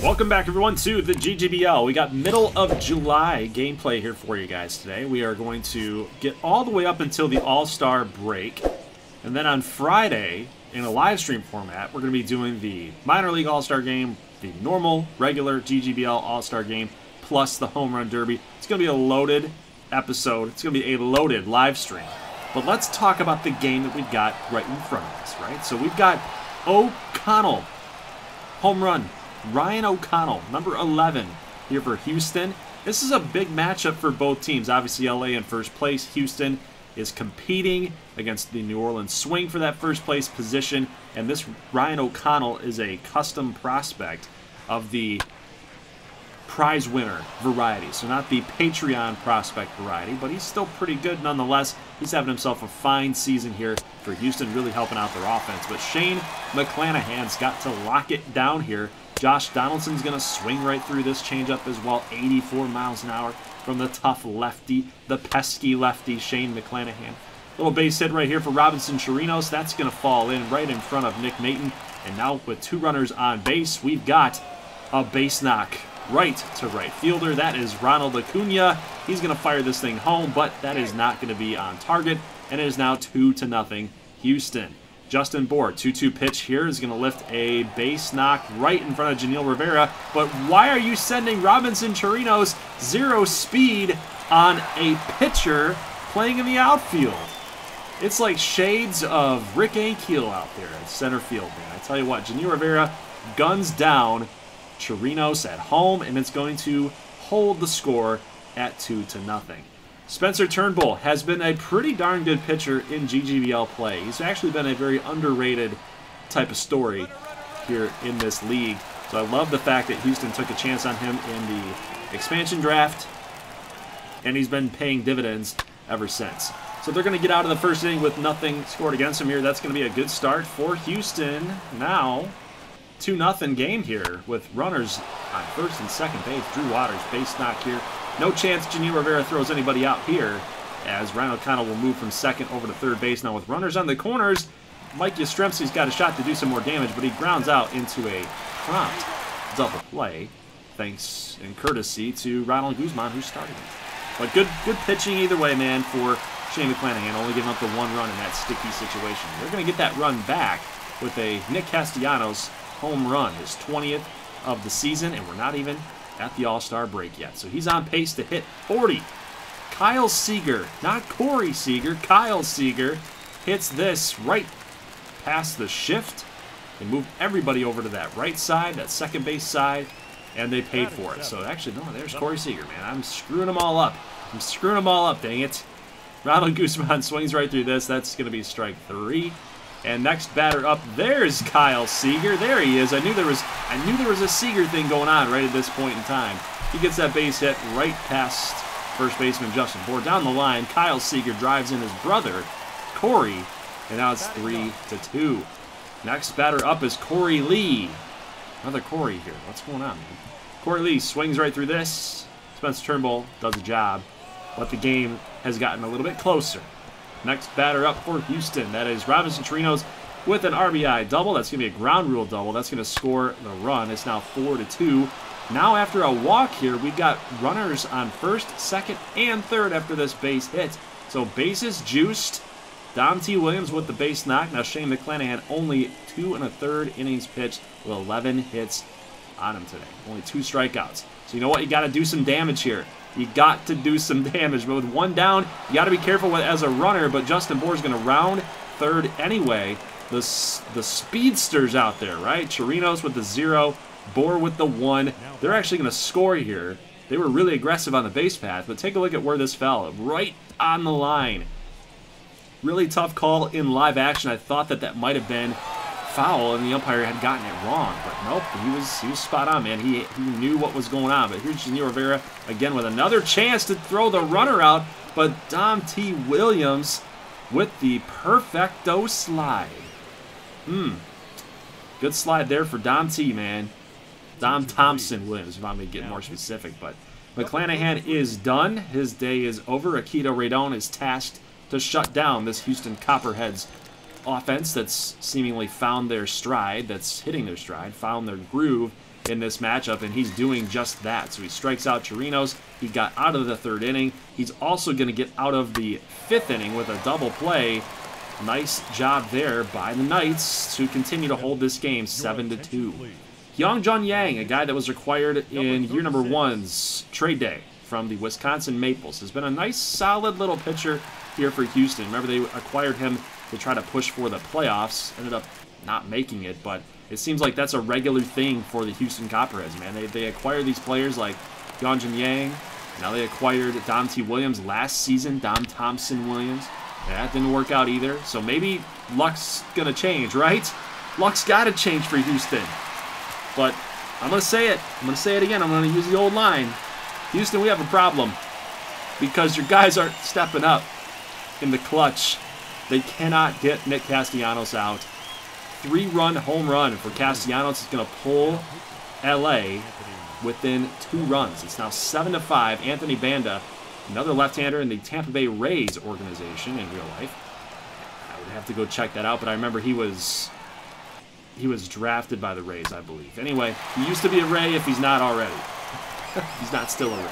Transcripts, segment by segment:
Welcome back, everyone, to the GGBL. We got middle of July gameplay here for you guys today. We are going to get all the way up until the All-Star break. And then on Friday, in a live stream format, we're going to be doing the Minor League All-Star game, the normal, regular GGBL All-Star game, plus the Home Run Derby. It's going to be a loaded episode. It's going to be a loaded live stream. But let's talk about the game that we've got right in front of us, right? So we've got O'Connell, home run. Ryan O'Connell, number 11, here for Houston. This is a big matchup for both teams. Obviously, LA in first place. Houston is competing against the New Orleans Swing for that first place position. And this Ryan O'Connell is a custom prospect of the prize winner variety. So not the Patreon prospect variety, but he's still pretty good nonetheless. He's having himself a fine season here for Houston, really helping out their offense. But Shane McClanahan's got to lock it down here. Josh Donaldson's going to swing right through this changeup as well. 84 miles an hour from the tough lefty, the pesky lefty, Shane McClanahan. Little base hit right here for Robinson Chirinos. That's going to fall in right in front of Nick Maton. And now with two runners on base, we've got a base knock right to right fielder. That is Ronald Acuna. He's going to fire this thing home, but that is not going to be on target. And it is now 2-0 Houston. Justin Bour, 2-2 pitch here, is going to lift a base knock right in front of Janil Rivera. But why are you sending Robinson Chirinos 0 speed on a pitcher playing in the outfield? It's like shades of Rick Ankiel out there at center field, man. I tell you what, Janil Rivera guns down Chirinos at home, and it's going to hold the score at 2-0. Spencer Turnbull has been a pretty darn good pitcher in GGBL play. He's actually been a very underrated type of story here in this league. So I love the fact that Houston took a chance on him in the expansion draft, and he's been paying dividends ever since. So they're going to get out of the first inning with nothing scored against him here. That's going to be a good start for Houston. Now, 2-0 game here with runners on first and second base. Drew Waters, base knock here. No chance Janil Rivera throws anybody out here, as Ryan O'Connell will move from second over to third base. Now with runners on the corners, Mike Yastrzemski's got a shot to do some more damage, but he grounds out into a prompt double play, thanks and courtesy to Ronald Guzman, who's starting it. But good pitching either way, man, for Shane McClanahan, only giving up the one run in that sticky situation. They're going to get that run back with a Nick Castellanos home run, his 20th of the season, and we're not even at the All-Star break yet. So he's on pace to hit 40. Kyle Seager, not Corey Seager, Kyle Seager hits this right past the shift and moved everybody over to that right side, that second base side, and they paid for it. So actually, no, there's Corey Seager, man. I'm screwing them all up. I'm screwing them all up, dang it. Ronald Guzman swings right through this. That's going to be strike 3. And next batter up, there's Kyle Seager. There he is. I knew there was a Seager thing going on right at this point in time. He gets that base hit right past first baseman Justin Bour. Down the line, Kyle Seager drives in his brother, Corey, and now it's 3-2. Next batter up is Corey Lee. Another Corey here. What's going on, man? Corey Lee swings right through this. Spencer Turnbull does a job, but the game has gotten a little bit closer. Next batter up for Houston, that is Robinson Chirinos with an RBI double. That's going to be a ground rule double. That's going to score the run. It's now 4-2. Now after a walk here, we've got runners on first, second, and third after this base hit. So bases juiced. Dom T. Williams with the base knock. Now Shane McClanahan only 2 1/3 innings pitched with 11 hits on him today. Only 2 strikeouts. So you know what? You got to do some damage here. You got to do some damage. But with one down, you got to be careful with as a runner. But Justin Bour is going to round third anyway. The speedsters out there, right? Chirinos with the 0, Bour with the 1. They're actually going to score here. They were really aggressive on the base path. But take a look at where this fell. Right on the line. Really tough call in live action. I thought that might have been foul, and the umpire had gotten it wrong, but nope, he was spot on, man. He knew what was going on. But here's Janil Rivera again with another chance to throw the runner out, but Dom T. Williams with the perfecto slide. Good slide there for Dom T, man. Dom Thompson Williams, if I'm going to get more specific. But McClanahan is done. His day is over. Akito Radon is tasked to shut down this Houston Copperheads offense that's seemingly found their stride, that's hitting their stride, found their groove, in this matchup, and he's doing just that. So he strikes out Chirinos. He got out of the 3rd inning. He's also going to get out of the 5th inning with a double play. Nice job there by the Knights to continue to hold this game 7-2. Hyungjun Yang, a guy that was acquired in year number 1's trade day from the Wisconsin Maples, has been a nice, solid little pitcher here for Houston. Remember, they acquired him to try to push for the playoffs. Ended up not making it, but it seems like that's a regular thing for the Houston Copperheads, man. They acquire these players like Hyungjun Yang. Now they acquired Dom T. Williams last season, Dom Thompson Williams. That didn't work out either, so maybe luck's going to change, right? Luck's got to change for Houston. But I'm going to say it. I'm going to say it again. I'm going to use the old line. Houston, we have a problem because your guys aren't stepping up in the clutch. They cannot get Nick Castellanos out. 3-run home run for Castellanos is going to pull LA within 2 runs. It's now 7-5. Anthony Banda, another left-hander in the Tampa Bay Rays organization in real life. I would have to go check that out, but I remember he was drafted by the Rays, I believe. Anyway, he used to be a Ray if he's not already. He's not still a Ray.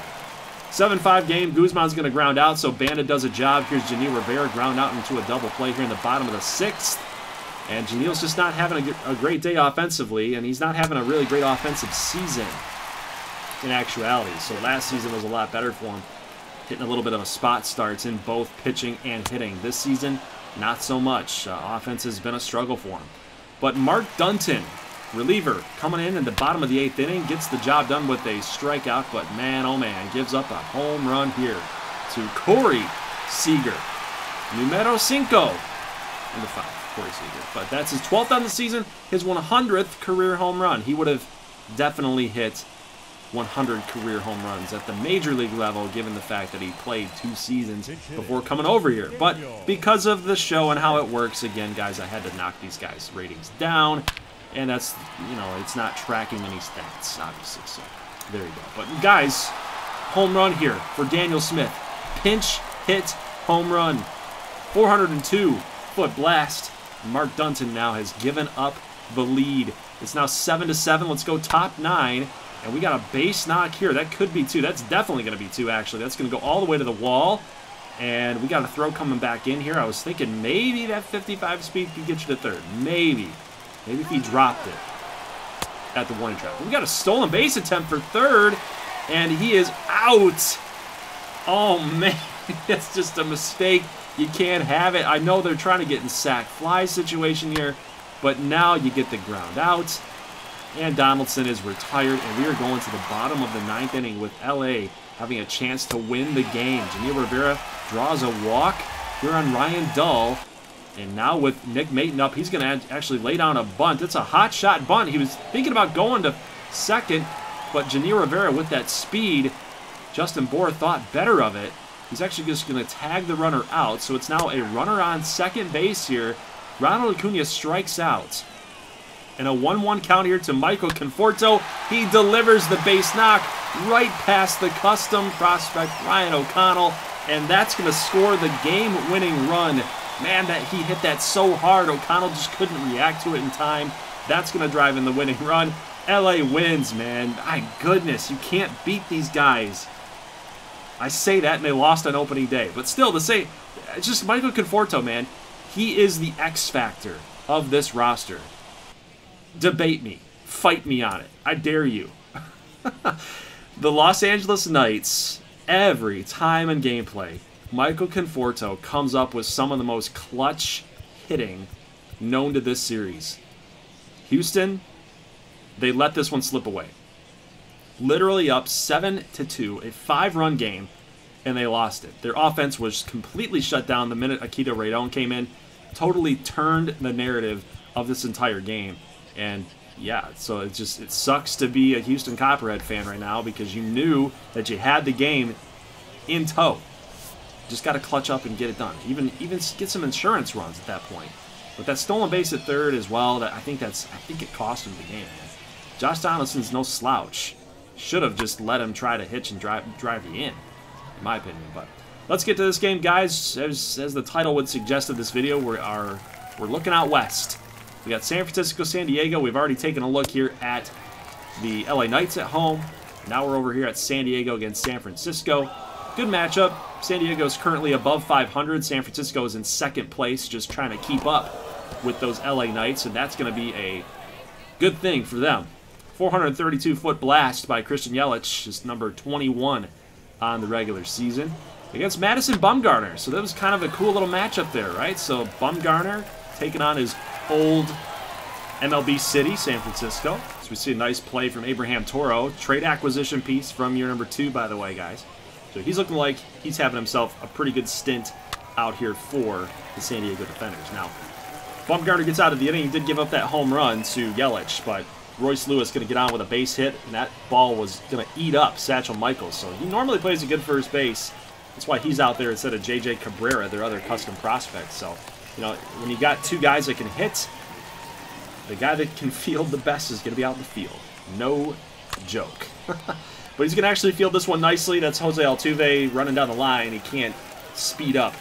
7-5 game. Guzman's going to ground out, so Banda does a job. Here's Janil Rivera ground out into a double play here in the bottom of the 6th. And Janil's just not having a great day offensively, and he's not having a really great offensive season in actuality. So last season was a lot better for him, hitting a little bit of a spot starts in both pitching and hitting. This season, not so much. Offense has been a struggle for him. But Mark Dunton, reliever, coming in the bottom of the 8th inning, gets the job done with a strikeout, but man, oh man, gives up a home run here to Corey Seager. Numero 5 in the 5. Corey Seager. But that's his 12th on the season, his 100th career home run. He would have definitely hit 100 career home runs at the major league level, given the fact that he played 2 seasons before coming over here. But because of the show and how it works, again, guys, I had to knock these guys' ratings down. And that's, you know, it's not tracking any stats, obviously. So there you go. But guys, home run here for Daniel Smith. Pinch hit home run. 402-foot blast. Mark Dunton now has given up the lead. It's now 7-7. Let's go top 9. And we got a base knock here. That could be 2. That's definitely going to be 2, actually. That's going to go all the way to the wall. And we got a throw coming back in here. I was thinking maybe that 55 speed could get you to 3rd. Maybe. Maybe if he dropped it at the warning track. We got a stolen base attempt for 3rd. And he is out. Oh, man. It's just a mistake. You can't have it. I know they're trying to get in sack fly situation here, but now you get the ground out. And Donaldson is retired, and we are going to the bottom of the 9th inning with LA having a chance to win the game. Janil Rivera draws a walk here on Ryan Dull. And now with Nick Maton up, he's going to actually lay down a bunt. It's a hot shot bunt. He was thinking about going to 2nd, but Janil Rivera with that speed, Justin Bohr thought better of it. He's actually just going to tag the runner out, so it's now a runner on 2nd base here. Ronald Acuna strikes out. And a 1-1 count here to Michael Conforto. He delivers the base knock right past the custom prospect Ryan O'Connell, and that's going to score the game-winning run. Man, that he hit that so hard, O'Connell just couldn't react to it in time. That's going to drive in the winning run. LA wins, man. My goodness, you can't beat these guys. I say that, and they lost on opening day. But still, to say, it's just Michael Conforto, man. He is the X factor of this roster. Debate me. Fight me on it. I dare you. The Los Angeles Knights, every time in gameplay, Michael Conforto comes up with some of the most clutch hitting known to this series. Houston, they let this one slip away. Literally up 7-2, a 5-run game, and they lost it. Their offense was completely shut down the minute Akito Radon came in. Totally turned the narrative of this entire game. And yeah, so it sucks to be a Houston Copperhead fan right now because you knew that you had the game in tow. Just got to clutch up and get it done. Even get some insurance runs at that point. But that stolen base at 3rd as well, I think it cost him the game, man. Josh Donaldson's no slouch. Should have just let him try to hitch and drive you in my opinion. But let's get to this game, guys. As the title would suggest of this video, we're looking out west. We got San Francisco, San Diego. We've already taken a look here at the LA Knights at home. Now we're over here at San Diego against San Francisco. Good matchup. San Diego is currently above 500. San Francisco is in second place, just trying to keep up with those LA Knights, and that's going to be a good thing for them. 432-foot blast by Christian Yelich, just number 21 on the regular season, against Madison Bumgarner. So that was kind of a cool little matchup there, right? So Bumgarner taking on his old MLB city, San Francisco. So we see a nice play from Abraham Toro. Trade acquisition piece from year number 2, by the way, guys. So he's looking like he's having himself a pretty good stint out here for the San Diego Defenders. Now, Bumgarner gets out of the inning. He did give up that home run to Yelich, but Royce Lewis going to get on with a base hit, and that ball was going to eat up Satchel Michaels. So he normally plays a good first base. That's why he's out there instead of J.J. Cabrera, their other custom prospect. So, you know, when you got two guys that can hit, the guy that can field the best is going to be out in the field. No joke. But he's going to actually field this one nicely. That's Jose Altuve running down the line. He can't speed up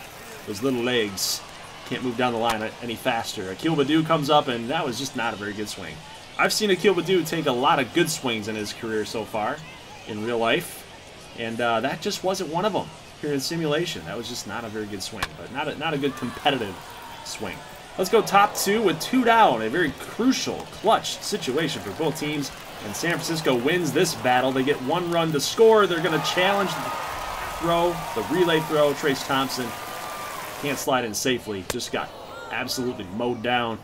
those little legs. Can't move down the line any faster. Akil Baddoo comes up, and that was just not a very good swing. I've seen Akil Baddoo take a lot of good swings in his career so far in real life, and that just wasn't one of them here in simulation. That was just not a very good swing, but not a good competitive swing. Let's go top 2 with 2 down. A very crucial, clutch situation for both teams. And San Francisco wins this battle. They get 1 run to score. They're going to challenge the throw, the relay throw. Trace Thompson can't slide in safely. Just got absolutely mowed down.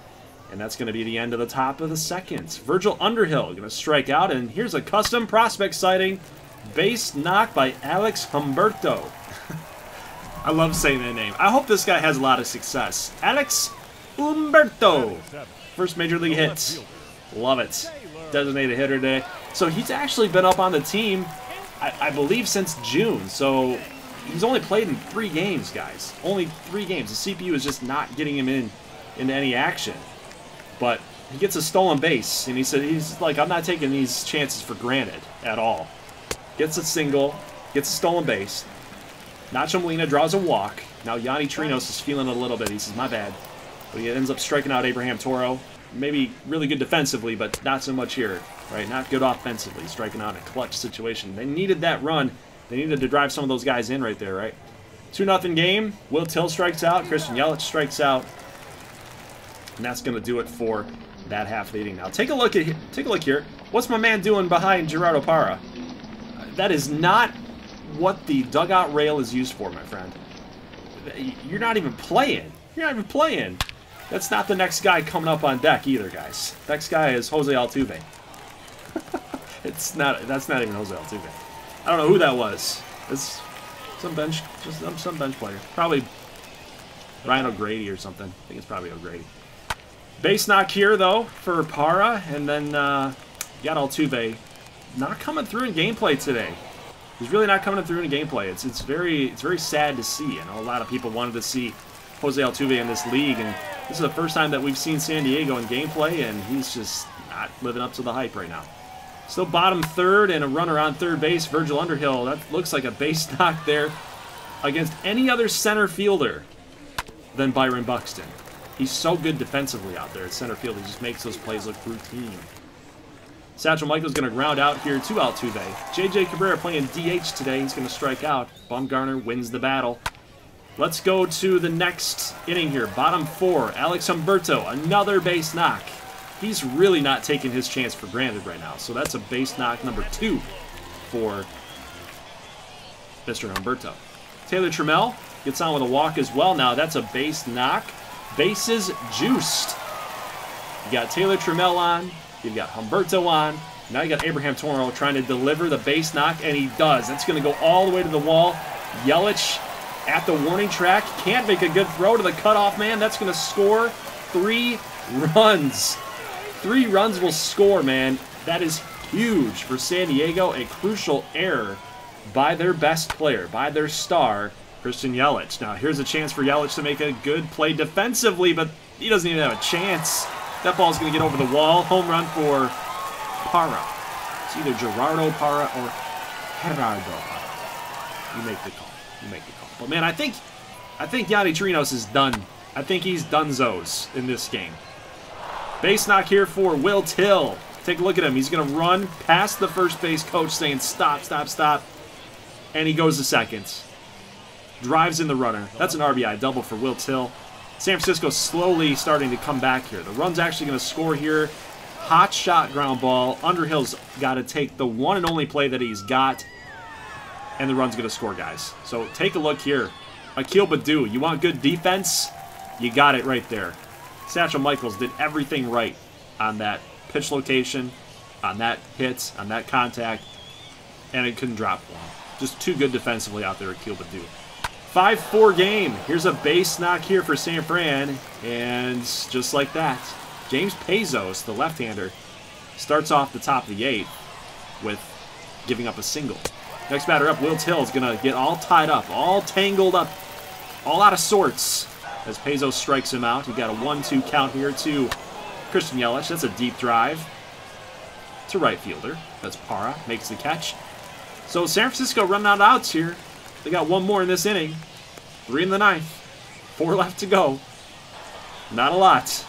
And that's going to be the end of the top of the second. Virgil Underhill going to strike out. And here's a custom prospect sighting. Base knock by Alex Humberto. I love saying that name. I hope this guy has a lot of success. Alex Humberto. First major league hit. Love it. Designated hitter today. So he's actually been up on the team, I believe, since June. So he's only played in 3 games, guys. Only 3 games. The CPU is just not getting him into any action. But he gets a stolen base, and he's like, I'm not taking these chances for granted at all. Gets a single, gets a stolen base. Nacho Molina draws a walk. Now Yanni Trinos is feeling it a little bit. He says, my bad. But he ends up striking out Abraham Toro. Maybe really good defensively, but not so much here, right? Not good offensively, striking out in a clutch situation. They needed that run. They needed to drive some of those guys in right there, right? 2-0 game. Will Till strikes out. Christian Yelich strikes out. And that's going to do it for that half of the inning. Now, take a look here. What's my man doing behind Gerardo Parra? That is not what the dugout rail is used for, my friend. You're not even playing. You're not even playing. That's not the next guy coming up on deck either, guys. Next guy is Jose Altuve. That's not even Jose Altuve. I don't know who that was. It's some bench player. Probably Ryan O'Grady or something. I think it's probably O'Grady. Base knock here though for Parra, and then got Altuve not coming through in gameplay today. He's really not coming through in gameplay. It's very sad to see. I know a lot of people wanted to see Jose Altuve in this league, and this is the first time that we've seen San Diego in gameplay, and he's just not living up to the hype right now. Still bottom third and a runner on third base. Virgil Underhill, that looks like a base knock there against any other center fielder than Byron Buxton. He's so good defensively out there at center field. He just makes those plays look routine. Satchel Michaels going to ground out here to Altuve. J.J. Cabrera playing DH today. He's going to strike out. Bumgarner wins the battle. Let's go to the next inning here. Bottom 4, Alex Humberto, another base knock. He's really not taking his chance for granted right now. So that's a base knock number 2 for Mr. Humberto. Taylor Trammell gets on with a walk as well. Now that's a base knock. Bases juiced. You got Taylor Trammell on. You've got Humberto on. Now you got Abraham Toro trying to deliver the base knock, and he does. That's going to go all the way to the wall. Yelich at the warning track. Can't make a good throw to the cutoff man. That's going to score 3 runs. 3 runs will score, man. That is huge for San Diego. A crucial error by their best player, by their star, Christian Yelich. Now, here's a chance for Yelich to make a good play defensively, but he doesn't even have a chance. That ball's going to get over the wall. Home run for Parra. It's either Gerardo Parra or Gerardo Parra. You make the call. You make the call. But, man, I think Yanni Trinos is done. I think he's donezo's in this game. Base knock here for Will Till. Take a look at him. He's going to run past the first base coach saying, stop, stop, stop. And he goes to second. Drives in the runner. That's an RBI double for Will Till. San Francisco slowly starting to come back here. The run's actually going to score here. Hot shot ground ball. Underhill's got to take the one and only play that he's got. And the run's going to score, guys. So take a look here. Akil Baddoo, you want good defense? You got it right there. Satchel Michaels did everything right on that pitch location, on that hit, on that contact, and it couldn't drop one. Just too good defensively out there, Akil Baddoo. 5-4 game. Here's a base knock here for San Fran, and just like that, James Pezos, the left-hander, starts off the top of the 8th with giving up a single. Next batter up, Will Till is going to get all tied up, all tangled up, all out of sorts as Pezos strikes him out. He got a 1-2 count here to Christian Yelich. That's a deep drive to right fielder. That's Parra, makes the catch. So San Francisco running out of outs here. They got one more in this inning. 3 in the 9th. 4 left to go. Not a lot.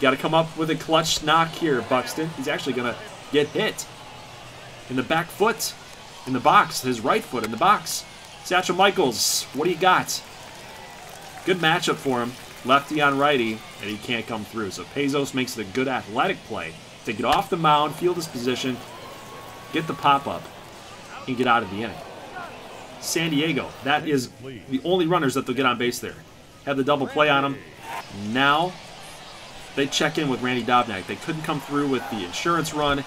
Got to come up with a clutch knock here, Buxton. He's actually going to get hit in the back foot, in the box, his right foot in the box. Satchel Michaels, what do you got? Good matchup for him. Lefty on righty, and he can't come through. So Pezos makes it a good athletic play to get off the mound, field his position, get the pop-up, and get out of the inning. San Diego, that is the only runners that they'll get on base there. Have the double play on them. Now they check in with Randy Dobnak. They couldn't come through with the insurance run.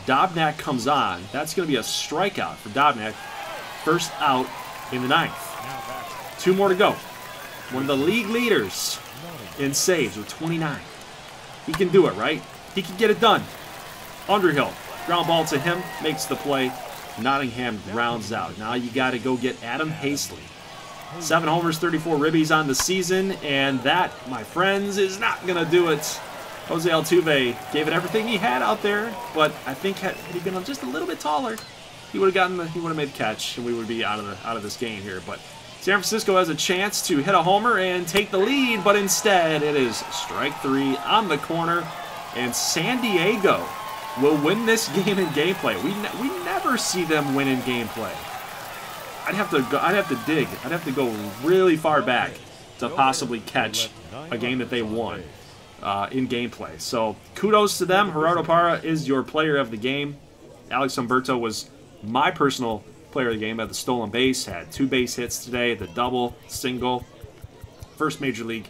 Dobnak comes on. That's going to be a strikeout for Dobnak. First out in the 9th. 2 more to go. One of the league leaders in saves with 29. He can do it, right? He can get it done. Underhill, ground ball to him, makes the play. Nottingham grounds out. Now you got to go get Adam Haseley. 7 homers, 34 ribbies on the season, and that, my friends, is not going to do it. Jose Altuve gave it everything he had out there, but I think had he been just a little bit taller, he would have made the catch, and we would be out of this game here. But San Francisco has a chance to hit a homer and take the lead, but instead it is strike 3 on the corner, and San Diego will win this game in gameplay. We never see them win in gameplay. I'd have to dig. I'd have to go really far back to possibly catch a game that they won in gameplay. So kudos to them. Gerardo Parra is your player of the game. Alex Humberto was my personal player of the game at the stolen base. Had 2 base hits today, the double, single, first major league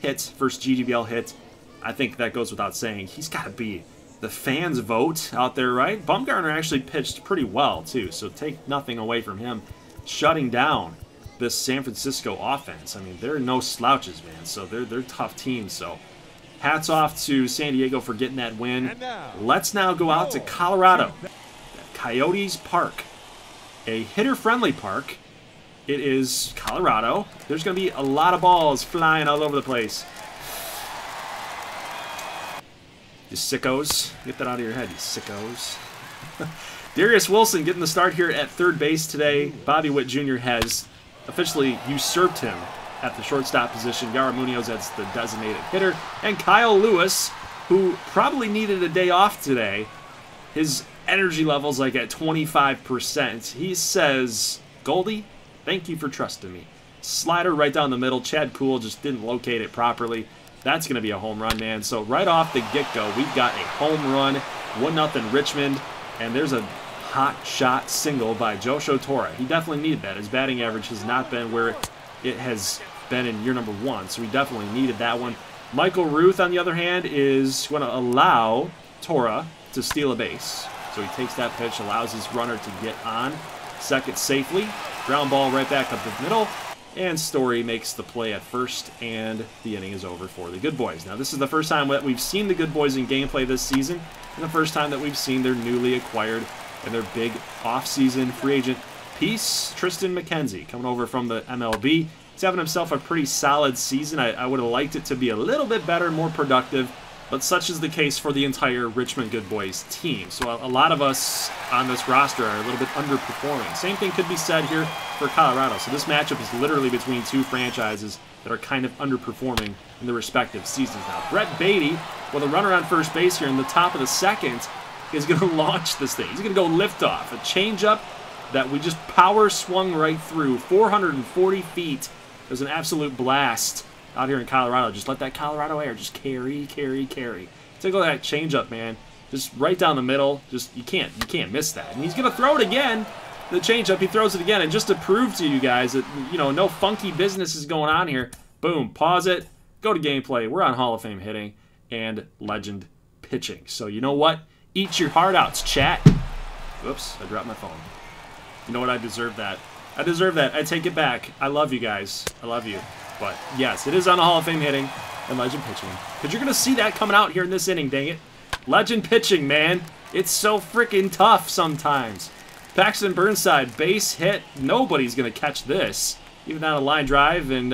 hit, first GGBL hit. I think that goes without saying. He's got to be the fans' vote out there, right? Bumgarner actually pitched pretty well, too, so take nothing away from him shutting down this San Francisco offense. I mean, they're no slouches, man, so they're tough teams. So hats off to San Diego for getting that win. Let's now go out to Colorado, Coyotes Park, a hitter-friendly park. It is Colorado. There's going to be a lot of balls flying all over the place. You sickos. Get that out of your head, you sickos. Darius Wilson getting the start here at third base today. Bobby Witt Jr. has officially usurped him at the shortstop position. Yara Munoz as the designated hitter. And Kyle Lewis, who probably needed a day off today. His energy level's like at 25%. He says, Goldie, thank you for trusting me. Slider right down the middle. Chad Kuhl just didn't locate it properly. That's going to be a home run, man. So right off the get-go, we've got a home run, 1-0 Richmond, and there's a hot shot single by Josho Tora. He definitely needed that. His batting average has not been where it has been in year number 1, so he definitely needed that one. Michael Ruth, on the other hand, is going to allow Tora to steal a base. So he takes that pitch, allows his runner to get on second safely. Ground ball right back up the middle. And Story makes the play at first, and the inning is over for the Good Boys. Now, this is the first time that we've seen the Good Boys in gameplay this season, and the first time that we've seen their newly acquired and their big off-season free agent piece, Tristan McKenzie, coming over from the MLB. He's having himself a pretty solid season. I would have liked it to be a little bit better, more productive, but such is the case for the entire Richmond Good Boys team. So a lot of us on this roster are a little bit underperforming. Same thing could be said here for Colorado. So this matchup is literally between 2 franchises that are kind of underperforming in their respective seasons now. Brett Beatty with a runner on first base here in the top of the second is going to launch this thing. He's going to go liftoff. A changeup that we just power swung right through. 440 feet. It was an absolute blast out here in Colorado. Just let that Colorado air just carry, carry, carry. Take a look at that changeup, man. Just right down the middle. Just you can't miss that. And he's going to throw it again. The changeup, he throws it again. And just to prove to you guys that, you know, no funky business is going on here, boom, pause it, go to gameplay. We're on Hall of Fame hitting and legend pitching. So you know what? Eat your heart outs, chat. Whoops, I dropped my phone. You know what? I deserve that. I deserve that. I take it back. I love you guys. I love you. But yes, it is on a Hall of Fame hitting and legend pitching. Because you're going to see that coming out here in this inning, dang it. Legend pitching, man. It's so freaking tough sometimes. Paxton Burnside, base hit. Nobody's going to catch this. Even down a line drive. And,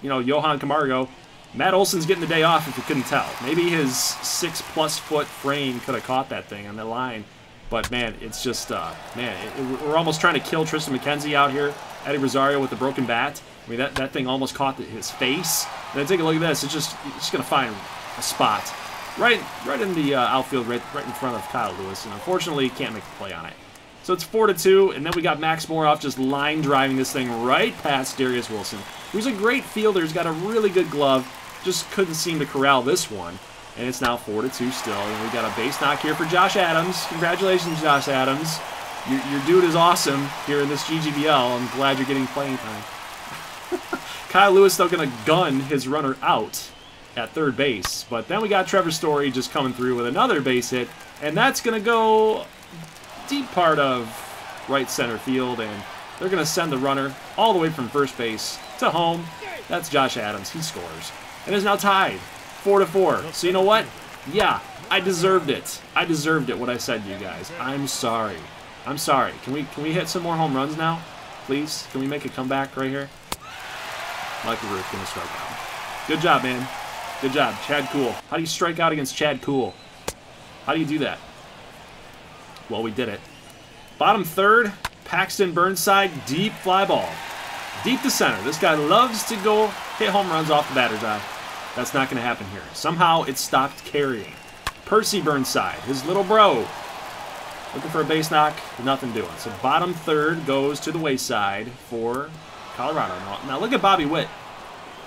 you know, Johan Camargo. Matt Olson's getting the day off if you couldn't tell. Maybe his 6+ foot frame could have caught that thing on the line. But, man, it's just, we're almost trying to kill Tristan McKenzie out here. Eddie Rosario with the broken bat. I mean, that thing almost caught his face. And then take a look at this. It's just going to find a spot right in the outfield, right in front of Kyle Lewis. And unfortunately, he can't make a play on it. So it's 4-2, and then we got Max Moroff just line driving this thing right past Darius Wilson, who's a great fielder. He's got a really good glove. Just couldn't seem to corral this one. And it's now 4-2 still. And we got a base knock here for Josh Adams. Congratulations, Josh Adams. Your dude is awesome here in this GGBL. I'm glad you're getting playing time. Kyle Lewis still going to gun his runner out at third base. But then we got Trevor Story just coming through with another base hit. And that's going to go deep part of right center field. And they're going to send the runner all the way from first base to home. That's Josh Adams. He scores. And is now tied 4-4. So you know what? Yeah, I deserved it. I deserved it, what I said to you guys. I'm sorry. I'm sorry. Can we hit some more home runs now? Please? Can we make a comeback right here? Michael Ruth going to strike out. Good job, man. Good job. Chad Kuhl. How do you strike out against Chad Kuhl? How do you do that? Well, we did it. Bottom third, Paxton Burnside, deep fly ball. Deep to center. This guy loves to go hit home runs off the batter's eye. That's not going to happen here. Somehow it stopped carrying. Percy Burnside, his little bro, looking for a base knock, nothing doing. So bottom third goes to the wayside for Colorado. Now look at Bobby Witt.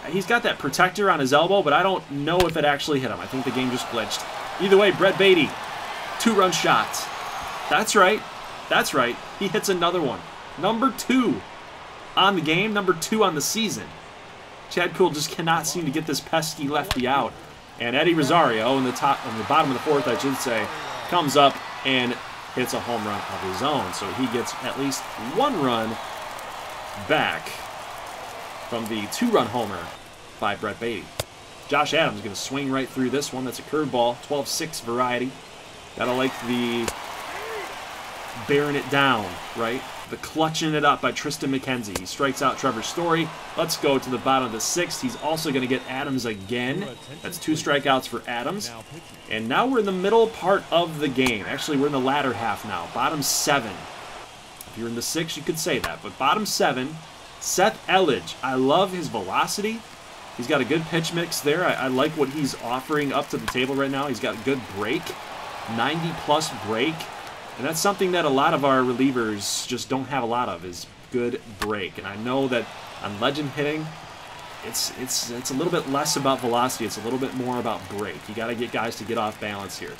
He's got that protector on his elbow, but I don't know if it actually hit him. I think the game just glitched. Either way, Brett Beatty, 2-run shot. That's right. That's right. He hits another one. Number 2 on the game, number 2 on the season. Chad Kuhl just cannot seem to get this pesky lefty out. And Eddie Rosario in the bottom of the fourth, I should say, comes up and hits a home run of his own. So he gets at least 1 run back from the 2-run homer by Brett Beatty. Josh Adams going to swing right through this one. That's a curveball, 12-6 variety. Gotta like the bearing it down, right? The clutching it up by Tristan McKenzie. He strikes out Trevor Story. Let's go to the bottom of the 6th. He's also going to get Adams again. That's 2 strikeouts for Adams. And now we're in the middle part of the game. Actually, we're in the latter half now. Bottom 7. If you're in the 6th, you could say that. But bottom 7, Seth Elledge. I love his velocity. He's got a good pitch mix there. I like what he's offering up to the table right now. He's got a good break. 90-plus break. And that's something that a lot of our relievers just don't have a lot of, is good break. And I know that on legend hitting, it's a little bit less about velocity. It's a little bit more about break. You got to get guys to get off balance here.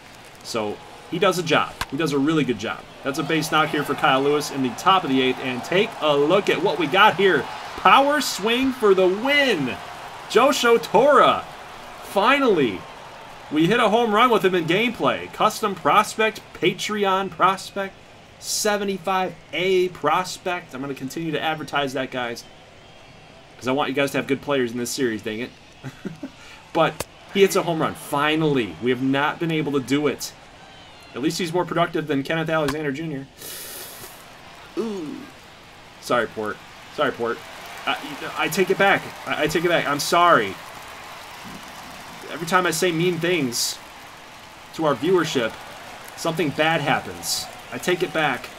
So he does a job. He does a really good job. That's a base knock here for Kyle Lewis in the top of the 8th. And take a look at what we got here. Power swing for the win. Josho Tora. Finally. We hit a home run with him in gameplay. Custom prospect, Patreon prospect, 75A prospect. I'm going to continue to advertise that, guys, because I want you guys to have good players in this series, dang it. But he hits a home run. Finally. We have not been able to do it. At least he's more productive than Kenneth Alexander Jr. Ooh. Sorry, Port. Sorry, Port. I take it back. I take it back. I'm sorry. Every time I say mean things to our viewership, something bad happens. I take it back.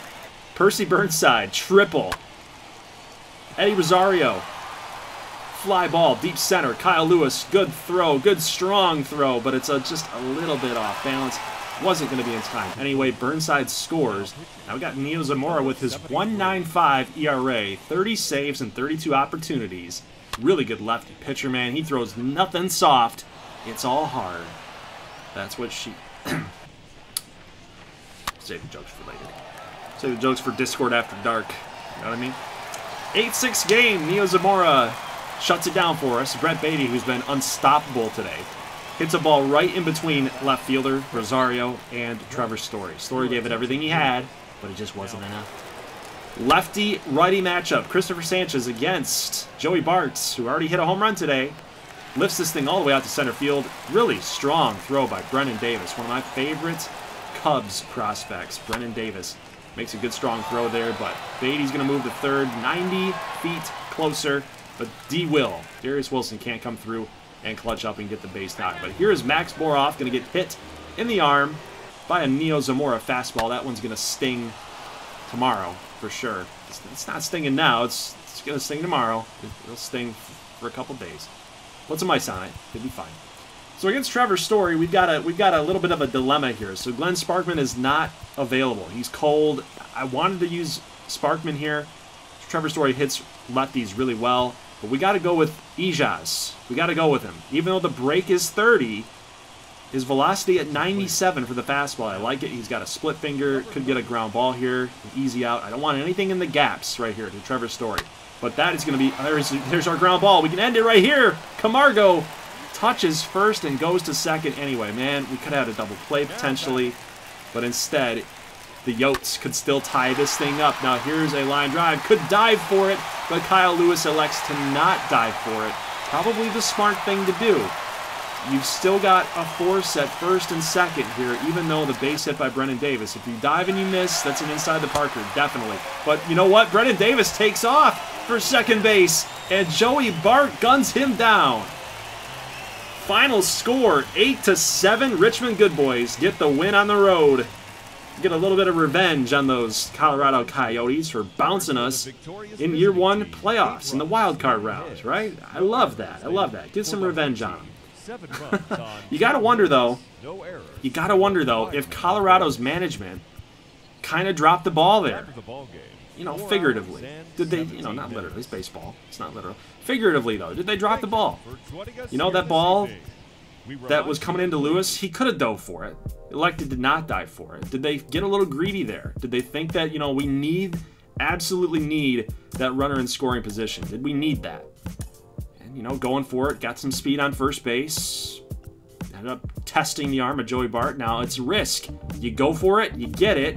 Percy Burnside, triple. Eddie Rosario, fly ball, deep center. Kyle Lewis, good throw, good strong throw, but it's just a little bit off balance. wasn't going to be in time. Anyway, Burnside scores. Now we got Neo Zamora with his 1.95 ERA, 30 saves and 32 opportunities. Really good lefty pitcher, man. He throws nothing soft. It's all hard. That's what she... Save the jokes for later. Save the jokes for Discord after dark. You know what I mean? 8-6 game. Neo Zamora shuts it down for us. Brett Beatty, who's been unstoppable today, hits a ball right in between left fielder Rosario and Trevor Story. Story gave it everything he had, but it just wasn't enough. Lefty-righty matchup. Christopher Sanchez against Joey Bart, who already hit a home run today. Lifts this thing all the way out to center field. Really strong throw by Brennan Davis, one of my favorite Cubs prospects. Brennan Davis makes a good strong throw there, but Beatty's going to move to third, 90 feet closer, but D will. Darius Wilson can't come through and clutch up and get the base knock. But here is Max Boroff going to get hit in the arm by a Neo Zamora fastball. That one's going to sting tomorrow for sure. It's not stinging now. It's going to sting tomorrow. It'll sting for a couple days. Put some ice on it. It'll be fine. So against Trevor Story, we've got a little bit of a dilemma here. So Glenn Sparkman is not available. He's cold. I wanted to use Sparkman here. Trevor Story hits lefties really well, but we got to go with Ijaz. We got to go with him. Even though the break is 30, his velocity at 97 for the fastball. I like it. He's got a split finger. Could get a ground ball here. Easy out. I don't want anything in the gaps right here to Trevor Story. But that is going to be... There's our ground ball. We can end it right here. Camargo touches first and goes to second anyway. Man, we could have had a double play potentially, but instead, the Yotes could still tie this thing up. Now here's a line drive. Could dive for it, but Kyle Lewis elects to not dive for it. Probably the smart thing to do. You've still got a force at first and second here, even though the base hit by Brennan Davis. If you dive and you miss, that's an inside the Parker, definitely. But you know what? Brennan Davis takes off for second base, and Joey Bart guns him down. Final score, 8-7. Richmond Good Boys get the win on the road. Get a little bit of revenge on those Colorado Coyotes for bouncing us in year one playoffs in the wild card round, right? I love that. I love that. Get some revenge on them. You got to wonder, though, if Colorado's management kind of dropped the ball there. You know, figuratively. Did they, you know, not literally, it's baseball. It's not literal. Figuratively, though, did they drop the ball? You know, that ball that was coming into Lewis, he could have dove for it. Elected to not dive for it. Did they get a little greedy there? Did they think that, you know, we absolutely need that runner in scoring position? Did we need that? And, you know, going for it, got some speed on first base. Ended up testing the arm of Joey Bart. Now, it's a risk. You go for it, you get it.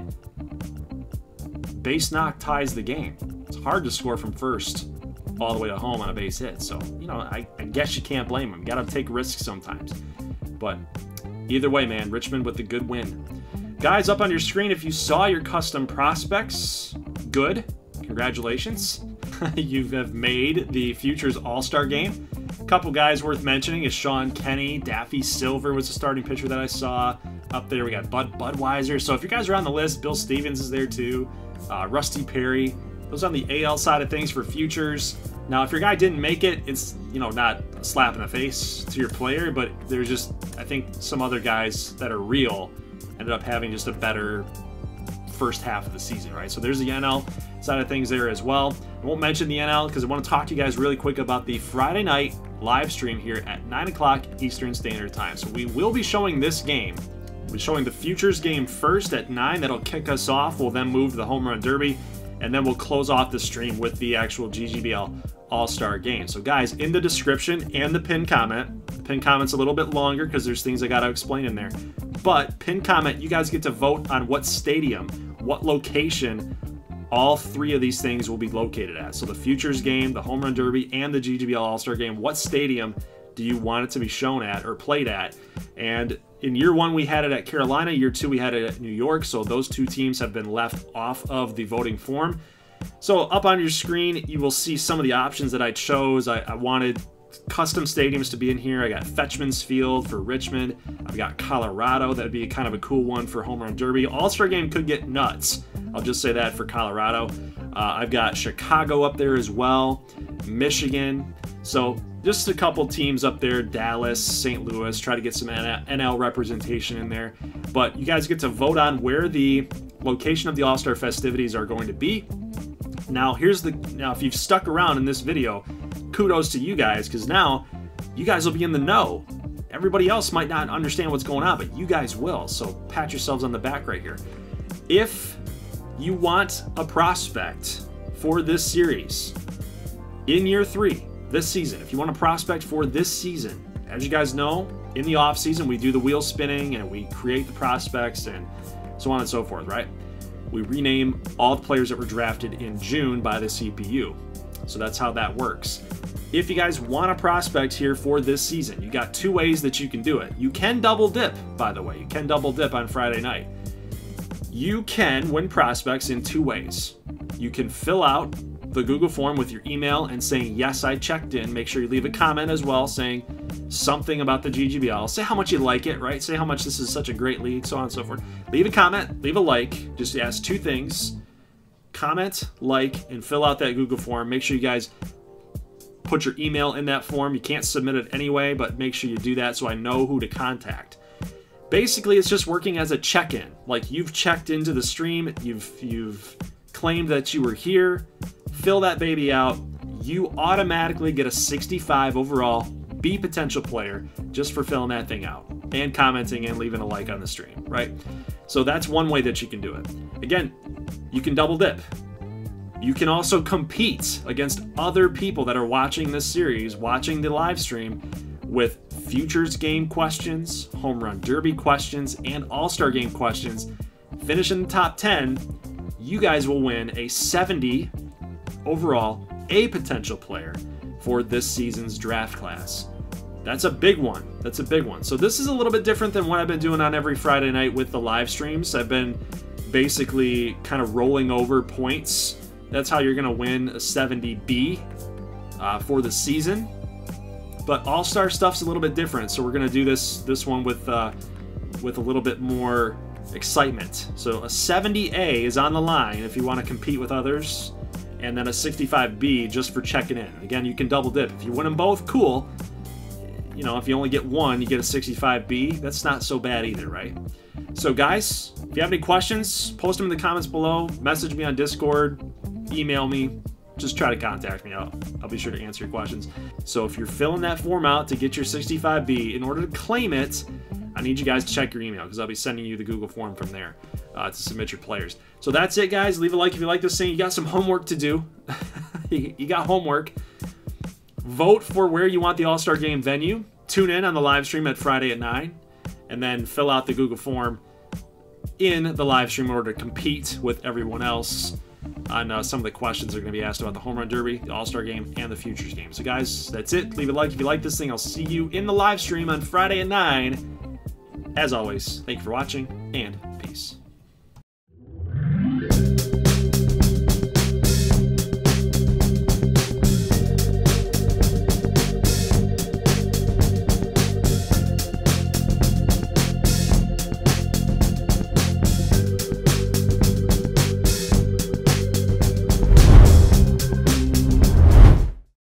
Base knock ties the game. It's hard to score from first all the way to home on a base hit. So, you know, I guess you can't blame him. You got to take risks sometimes. But either way, man, Richmond with the good win. Guys, up on your screen, if you saw your custom prospects, good. Congratulations. You have made the Futures All-Star game. A couple guys worth mentioning is Sean Kenny. Daffy Silver was the starting pitcher that I saw. Up there, we got Budweiser. So if you guys are on the list, Bill Stevens is there too. Rusty Perry. Those on the AL side of things for Futures. Now, if your guy didn't make it, it's, you know, not a slap in the face to your player, but there's just, I think, some other guys that are real ended up having just a better first half of the season, right? So there's the NL side of things there as well. I won't mention the NL because I want to talk to you guys really quick about the Friday night live stream here at 9 o'clock Eastern Standard Time. So we will be showing this game. We'll be showing the Futures game first at 9. That'll kick us off. We'll then move to the Home Run Derby, and then we'll close off the stream with the actual GGBL All-Star game. So guys, in the description and the pinned comment, the pinned comment's a little bit longer because there's things I got to explain in there, but pinned comment, you guys get to vote on what stadium, what location all three of these things will be located at. So the Futures game, the Home Run Derby, and the GGBL All-Star game, what stadium do you want it to be shown at or played at? And in year one, we had it at Carolina. Year two, we had it at New York. So those two teams have been left off of the voting form. So up on your screen, you will see some of the options that I chose. I wanted custom stadiums to be in here. I got Fetchman's Field for Richmond. I've got Colorado. That'd be kind of a cool one for Home Run Derby. All-Star game could get nuts. I'll just say that for Colorado. I've got Chicago up there as well. Michigan. So just a couple teams up there, Dallas, St. Louis, try to get some NL representation in there. But you guys get to vote on where the location of the All-Star festivities are going to be. Now, if you've stuck around in this video, kudos to you guys, because now you guys will be in the know. Everybody else might not understand what's going on, but you guys will. So pat yourselves on the back right here. If you want a prospect for this series in year 3, this season, if you want a prospect for this season, as you guys know, in the off season, we do the wheel spinning and we create the prospects and so on and so forth, right? We rename all the players that were drafted in June by the CPU. So that's how that works. If you guys want a prospect here for this season, you got 2 ways that you can do it. You can double dip, by the way. You can double dip on Friday night. You can win prospects in 2 ways. You can fill out the Google form with your email and saying, yes, I checked in. Make sure you leave a comment as well saying something about the GGBL. Say how much you like it, right? Say how much this is such a great league, so on and so forth. Leave a comment, leave a like. Just ask 2 things. Comment, like, and fill out that Google form. Make sure you guys put your email in that form. You can't submit it anyway, but make sure you do that so I know who to contact. Basically, it's just working as a check-in. Like, you've checked into the stream, you've claimed that you were here. Fill that baby out. You automatically get a 65 overall B potential player just for filling that thing out and commenting and leaving a like on the stream, right? So that's one way that you can do it. Again, you can double dip. You can also compete against other people that are watching this series, watching the live stream, with Futures Game questions, Home Run Derby questions, and All-Star Game questions. Finish in the top 10, you guys will win a 70 overall A potential player for this season's draft class. That's a big one. That's a big one. So this is a little bit different than what I've been doing on every Friday night with the live streams. I've been basically kind of rolling over points. That's how you're going to win a 70B for the season. But All-Star stuff's a little bit different, so we're going to do this one with a little bit more excitement. So a 70A is on the line if you want to compete with others, and then a 65B just for checking in. Again, you can double dip. If you win them both, cool. You know, if you only get one, you get a 65B. That's not so bad either, right? So guys, if you have any questions, post them in the comments below. Message me on Discord. Email me. Just try to contact me. I'll be sure to answer your questions. So if you're filling that form out to get your 65B, in order to claim it, I need you guys to check your email because I'll be sending you the Google form from there to submit your players. So that's it, guys. Leave a like if you like this thing. You got some homework to do. You got homework. Vote for where you want the All-Star Game venue. Tune in on the live stream at Friday at 9. And then fill out the Google form in the live stream in order to compete with everyone else on some of the questions that are going to be asked about the Home Run Derby, the All-Star Game, and the Futures Game. So guys, that's it. Leave a like if you like this thing. I'll see you in the live stream on Friday at 9. As always, thank you for watching, and peace.